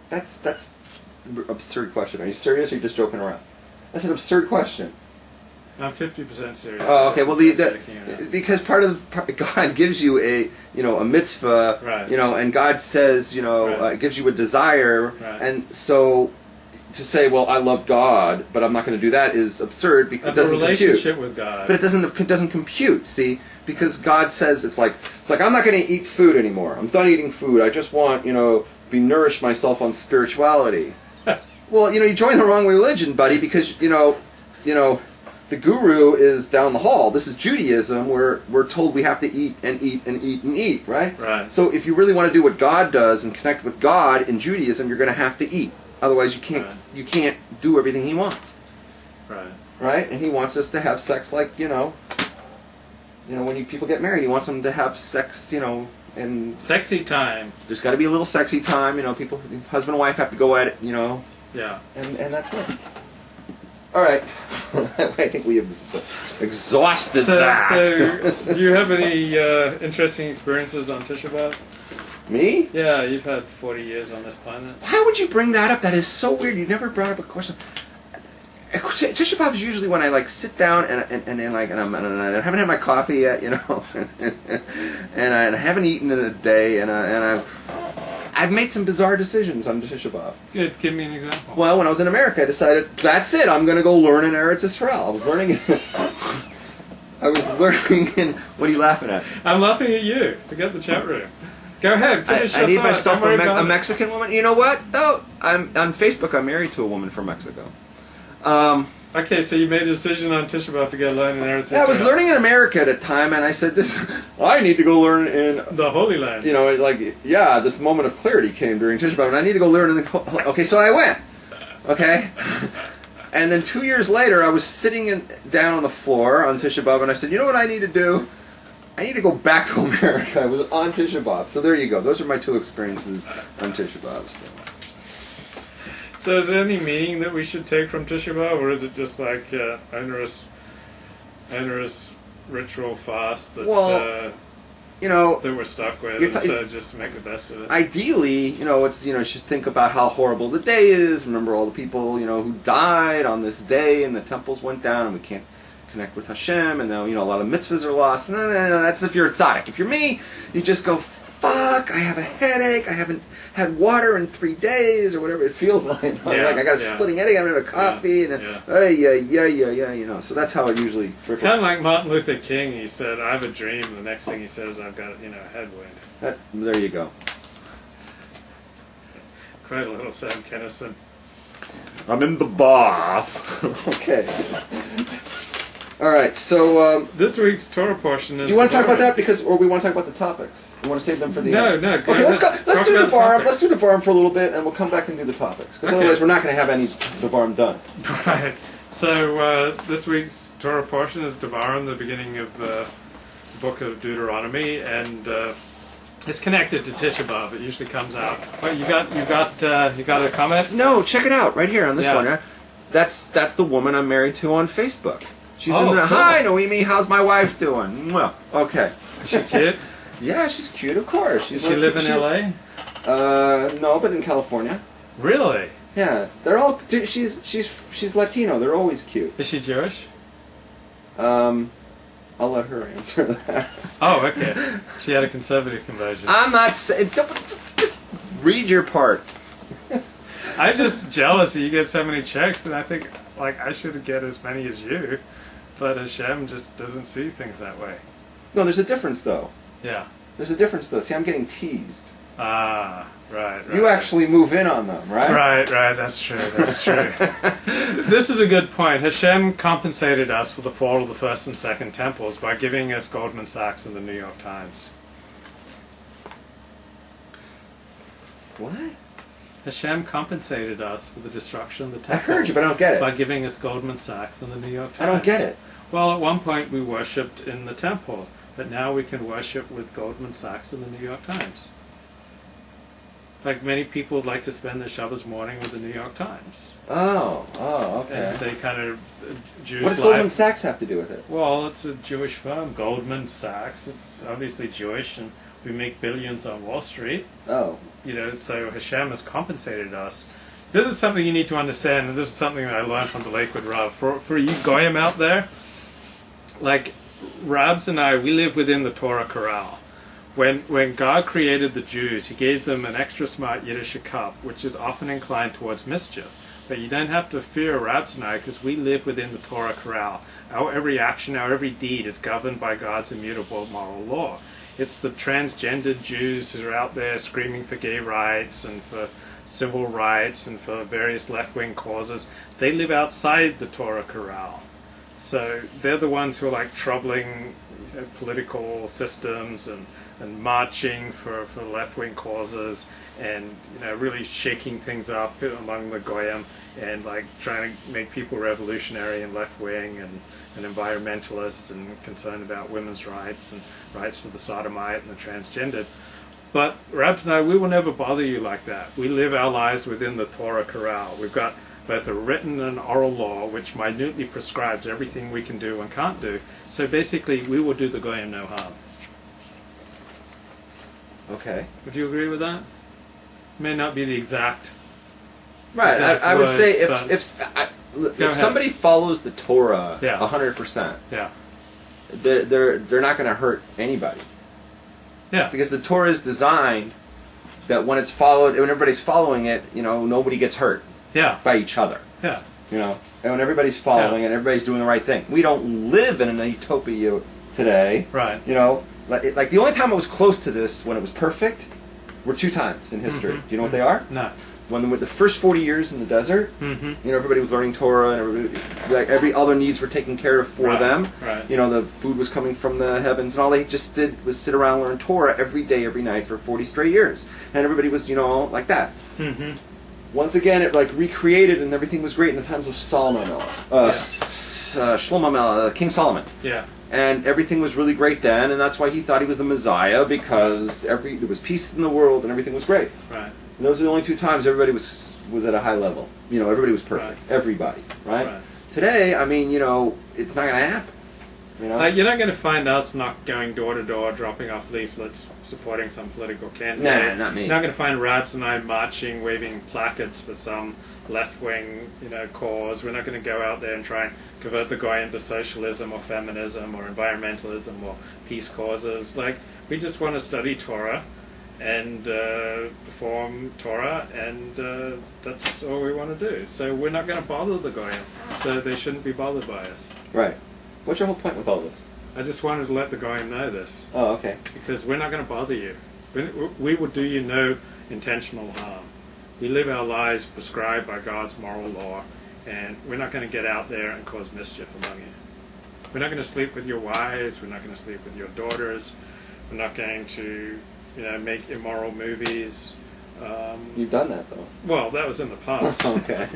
That's an absurd question. Are you serious or are you just joking around? That's an absurd question. I'm 50% serious. Oh, okay. Well, because God gives you a mitzvah, right. And God says, right. Gives you a desire, right. and so to say, well, I love God, but I'm not going to do that is absurd because it doesn't relationship compute. with God. But it doesn't compute. See, because God says it's like I'm not going to eat food anymore. I'm done eating food. I just want be nourished myself on spirituality. Well, you join the wrong religion, buddy, because the guru is down the hall. This is Judaism, where we're told we have to eat and eat and eat and eat, right? Right. So if you really want to do what God does and connect with God in Judaism, you're going to have to eat. Otherwise, you can't do everything He wants. Right. Right? And He wants us to have sex like when people get married, He wants them to have sex, and sexy time. There's got to be a little sexy time. People, husband and wife, have to go at it. Yeah. And that's it. All right. I think we have exhausted that. So, do you have any interesting experiences on Tisha B'Av? Me? Yeah, you've had 40 years on this planet. Why would you bring that up? That is so weird. You never brought up a question. Tisha B'Av is usually when I sit down and I haven't had my coffee yet, and I haven't eaten in a day, and I've made some bizarre decisions on Tisha B'Av. Good. Give me an example. Well, when I was in America, I decided, that's it. I'm going to go learn in Eretz Yisrael. I was learning in... What are you laughing at? I'm laughing at you. Forget the chat room. Go ahead. Finish I need thought. myself a Mexican woman. You know what, though? I'm on Facebook. I'm married to a woman from Mexico. Okay, so you made a decision on Tisha B'Av to go learn in Eretz Yisrael. Yeah, I was learning in America at a time, and I said, I need to go learn in... the Holy Land. This moment of clarity came during Tisha B'Av, and I need to go learn in the... Okay, so I went. Okay? And then 2 years later, I was sitting down on the floor on Tisha B'Av, and I said, you know what I need to do? I need to go back to America. I was on Tisha B'Av. So there you go. Those are my 2 experiences on Tisha B'Av. So is there any meaning that we should take from Tisha B'Av, or is it just like onerous ritual fast that that we're stuck with, and so just make the best of it? Ideally, it's you should think about how horrible the day is. Remember all the people who died on this day, and the temples went down, and we can't connect with Hashem, and now a lot of mitzvahs are lost. No, that's if you're a tzaddik. If you're me, you just go, fuck, I have a headache. I haven't had water in 3 days, or whatever it feels like. I got a splitting headache. I haven't had a coffee, and So that's how it usually. Kind of like Martin Luther King. He said, "I have a dream." And the next thing he says, "I've got a head wound." There you go. Quite a little Sam Kinison. I'm in the bath. Okay. All right, so this week's Torah portion is. Do you want to talk about that, or we want to talk about the topics? You want to save them for the end? No. Okay, let's do Devarim. Let's do Devarim for a little bit, and we'll come back and do the topics. Because otherwise, we're not going to have any Devarim done. Right. So this week's Torah portion is Devarim, the beginning of the book of Deuteronomy, and it's connected to Tisha B'Av. It usually comes out. Wait, you got a comment? No, check it out right here on this one. That's the woman I'm married to on Facebook. She's in the, cool. Hi, Noemi, how's my wife doing? Well, okay. Is she cute? Yeah, she's cute, of course. Does she live in L.A.? No, but in California. Really? Yeah, they're all. She's Latino. They're always cute. Is she Jewish? I'll let her answer that. Oh, okay. She had a conservative conversion. I'm not saying. Just read your part. I'm just jealous that you get so many checks, and I think I should get as many as you. But Hashem just doesn't see things that way. No, there's a difference, though. Yeah. There's a difference, though. See, I'm getting teased. Ah, right. You actually move in on them, right? Right. That's true. This is a good point. Hashem compensated us for the fall of the first and second temples by giving us Goldman Sachs and the New York Times. What? Hashem compensated us for the destruction of the temples. I heard you, but I don't get it. By giving us Goldman Sachs and the New York Times. I don't get it. Well, at one point we worshipped in the temple, but now we can worship with Goldman Sachs and the New York Times. Like many people would like to spend their Shabbos morning with the New York Times. Oh, okay. And they kind of Jewish What does Goldman Sachs have to do with it? Well, it's a Jewish firm, Goldman Sachs. It's obviously Jewish, and we make billions on Wall Street. Oh. So Hashem has compensated us. This is something you need to understand, and this is something that I learned from the Lakewood Rav. For you Goyim out there, like Rabs and I, we live within the Torah corral. When God created the Jews, He gave them an extra smart Yiddish cup, which is often inclined towards mischief. But you don't have to fear Rabs and I, because we live within the Torah corral. Our every action, our every deed is governed by God's immutable moral law. It's the transgendered Jews who are out there screaming for gay rights and for civil rights and for various left-wing causes. They live outside the Torah corral. So they're the ones who are like troubling political systems and marching for left-wing causes and really shaking things up among the Goyim and like trying to make people revolutionary and left-wing and environmentalist and concerned about women's rights and rights for the sodomite and the transgendered. But Rabs and I, we will never bother you like that. We live our lives within the Torah corral. We've got both a written and oral law which minutely prescribes everything we can do and can't do. So basically, we will do the Goyim no harm. Okay. Would you agree with that? May not be the exact. Right. I would say if somebody follows the Torah 100%, they're not going to hurt anybody. Yeah. Because the Torah is designed that when it's followed, when everybody's following it, nobody gets hurt. Yeah. By each other. Yeah. And when everybody's following and everybody's doing the right thing. We don't live in a utopia today. Right. Like the only time it was close to this when it was perfect were 2 times in history. Do you know what they are? No. When the first 40 years in the desert, everybody was learning Torah and every other needs were taken care of for them. Right. The food was coming from the heavens, and all they just did was sit around and learn Torah every day, every night for 40 straight years, and everybody was like that. Once again, it recreated, and everything was great in the times of Solomon, Shlomo Melech, King Solomon. Yeah. And everything was really great then, and that's why he thought he was the Messiah, because there was peace in the world and everything was great. Right. And those are the only 2 times everybody was at a high level. Everybody was perfect. Right. Everybody, right? Today, it's not going to happen. You're not going to find us not going door to door, dropping off leaflets, supporting some political candidate. Nah, not me. You're not going to find Rabs and I marching, waving placards for some left-wing, cause. We're not going to go out there and try and convert the Goyim to socialism or feminism or environmentalism or peace causes. We just want to study Torah and perform Torah, and that's all we want to do. So we're not going to bother the Goyim, so they shouldn't be bothered by us. Right. What's your whole point with all this? I just wanted to let the Goyim know this. Oh, okay. Because we're not going to bother you. We will do you no intentional harm. We live our lives prescribed by God's moral law, and we're not going to get out there and cause mischief among you. We're not going to sleep with your wives. We're not going to sleep with your daughters. We're not going to make immoral movies. You've done that, though. Well, that was in the past. Okay.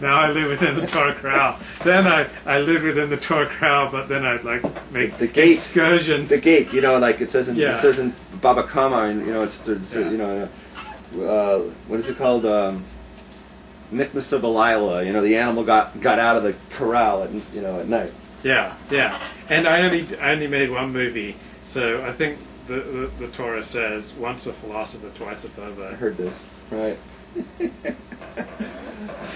Now I live within the Torah corral. Then I live within the Torah corral, but then I'd make the gate, excursions. The gate, it says in Baba Kama, and what is it called? Nicholas of Elila. The animal got out of the corral at night. Yeah. And I only made one movie, so I think the Torah says once a philosopher, twice a pervert. I heard this. Right.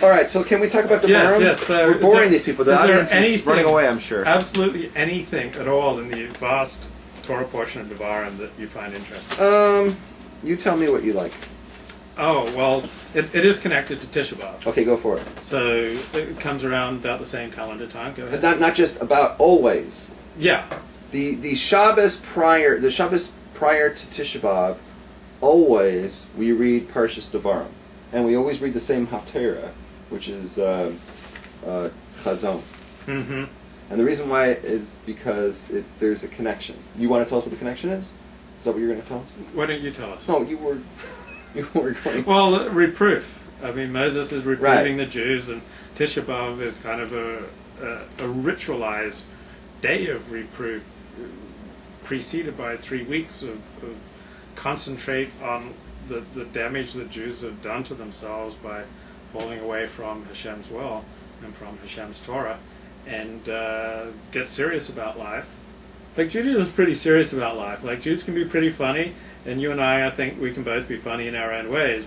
All right, so can we talk about Devarim? Yes. So we're boring these people. The audience is running away, I'm sure. Absolutely anything at all in the vast Torah portion of Devarim that you find interesting? You tell me what you like. Oh, well, it is connected to Tisha B'Av. Okay, go for it. So it comes around about the same calendar time. Go ahead. Not just about always. Yeah. The Shabbos prior to Tisha B'Av, always we read Parshas Devarim, and we always read the same Haftarah, which is Chazon. Mm-hmm. And the reason why is because there's a connection. You want to tell us what the connection is? Is that what you're going to tell us? Why don't you tell us? No, you were going. Well, reproof. I mean, Moses is reproving the Jews, and Tisha B'Av is kind of a ritualized day of reproof, preceded by 3 weeks of concentrate on the damage that Jews have done to themselves by falling away from Hashem's will and from Hashem's Torah, and get serious about life like Judith is pretty serious about life. Like Judith can be pretty funny, and you and I think we can both be funny in our own ways.